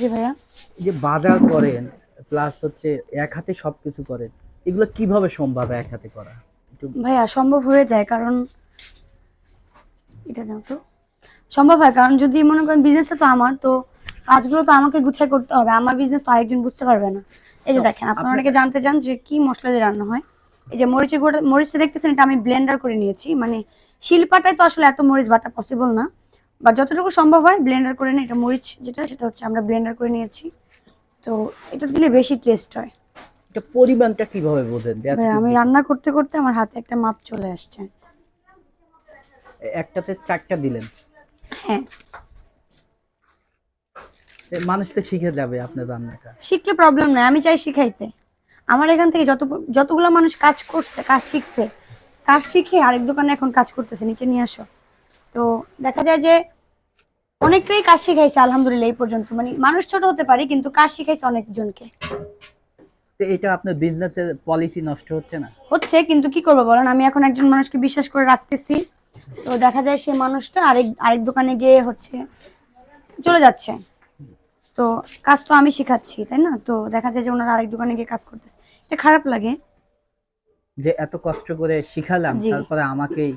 জি ভাইয়া। এই যে বাজার করেন প্লাস হচ্ছে এক হাতে সবকিছু করেন, এগুলো কিভাবে সম্ভব এক হাতে করা একটু? ভাইয়া সম্ভব হয়ে যায়, কারণ এটা দাও তো। সম্ভব হয় কারণ যদি মনে করেন বিজনেসটা তো আমার, তো কাজগুলো তো আমাকে গুছাই করতে হবে। আমার বিজনেস তো আরেকজন বুঝতে পারবে না। এই যে তো দেখেন, আপনারা আপনার অনেকে জানতে চান যে কি মসলা দিয়ে রান্না হয়। এই যে মরিচের গুঁড়া, মরিচটা দেখতেছেন, এটা আমি ব্লেন্ডার করে নিয়েছি। মানে শিলপাটায় তো আসলে এত মরিচ বাটা পসিবল না, বা যতটুকু সম্ভব হয় ব্লেন্ডার করে নিই। এটা মরিচ যেটা, সেটা হচ্ছে আমরা ব্লেন্ডার করে নিয়েছি। তো এটা দিলে বেশি টেস্ট হয়। এটা পরিমাণটা কিভাবে বোঝেন যে ভাই এতটুকু আমি দিতে? রান্না করতে করতে আমার হাতে একটা মাপ চলে আসছে। একটাতে 4টা দিলেন, হ্যাঁ। মানুষ তো শিখে যাবে আপনার রান্নাটা। শিখলে প্রবলেম নাই, আমি চাই শিখাইতে। আমার এখান থেকে যতগুলো মানুষ কাজ করছে, কাজ শিখছে, কাজ শিখে আরেক দোকানে এখন কাজ করতেছে। নিচে নিয়ে আসো। তো দেখা যায় যে অনেকটাই কাজ শিখাইছে আলহামদুলিল্লাহ এই পর্যন্ত। মানে মানুষ ছোট হতে পারে, কিন্তু কাজ শিখাইছে অনেকজনকে। তো এটা আপনার বিজনেসের পলিসি নষ্ট হচ্ছে না? হচ্ছে, কিন্তু কি করবো বলেন, আমি এখন একজন মানুষকে বিশ্বাস করে রাখতেছি। তো দেখা যায় সেই মানুষটা আরেক আরেক দোকানে গিয়ে হচ্ছে চলে যাচ্ছে। তো কাজ তো আমি শিখাচ্ছি, তাই না? তো দেখা যায় যে ওনারা আরেক দোকানে গিয়ে কাজ করতেছে। এটা খারাপ লাগে। যে এত কষ্ট করে শিখালাম জি। তারপরে আমাকেই।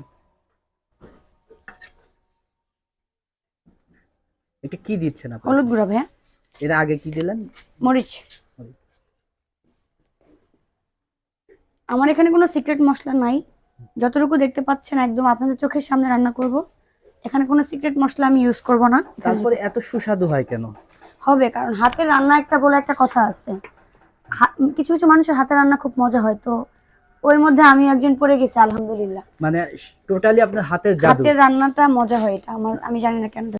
এটা কি দিচ্ছেন আপনার? হলুদ গুঁড়া ভাইয়া। এর আগে কি দিলেন? মরিচ। আমার এখানে কোনো সিক্রেট মশলা নাই। যতটুকু দেখতে পাচ্ছেন একদম আপনাদের চোখের সামনে রান্না করব। এখানে কোনো সিক্রেট মশলা আমি ইউজ করব না এখানে। তারপরে এত সুস্বাদু হয় কেন? হবে কারণ হাতের রান্না একটা বলে একটা কথা আছে। কিছু কিছু মানুষের হাতের রান্না খুব মজা হয়, তো ওর মধ্যে আমি একজন পড়ে গেছি আলহামদুলিল্লাহ। মানে টোটালি আপনার হাতের জাদু। হাতের রান্নাটা মজা হয়, এটা আমার, আমি জানি না কেন।